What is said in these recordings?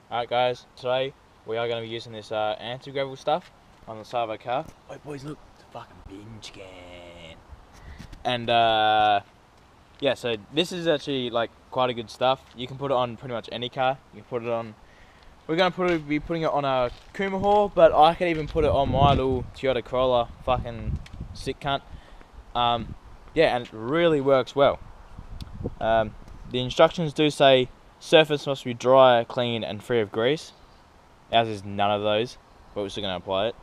Alright guys, today we are going to be using this anti-gravel stuff on the side of our car. Wait boys, look, it's a fucking binge can. And yeah, so this is actually like quite a good stuff. You can put it on pretty much any car. You can put it on, we're going to be putting it on a Commodore, but I can even put it on my little Toyota Corolla, fucking sick cunt. Yeah, and it really works well. The instructions do say surface must be dry, clean and free of grease. Ours is none of those, but we're still going to apply it.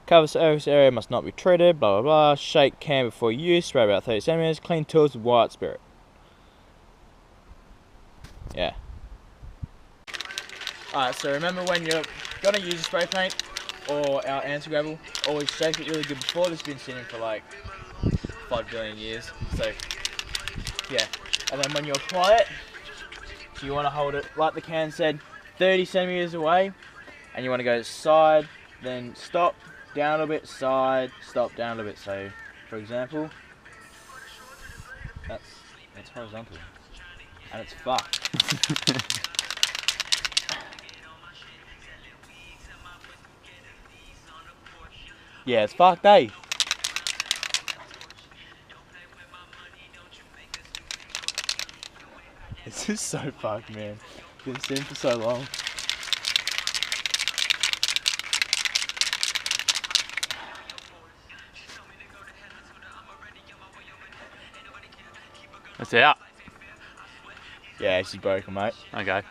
Cover surface area must not be treated, blah blah blah. Shake can before use, spray about 30 centimeters. Clean tools with white spirit. Yeah. Alright, so remember when you're going to use a spray paint or our anti-gravel, always shake it really good before. This has been sitting for like 5 billion years, so yeah. And then when you apply it, you want to hold it, like the can said, 30 centimeters away, and you want to go side, then stop, down a bit, side, stop, down a bit. So, for example, that's horizontal, and it's fucked. Yeah, it's fucked, eh? This is so fucked, man. Been sitting for so long. It's out. Yeah, she's broken, mate. Okay.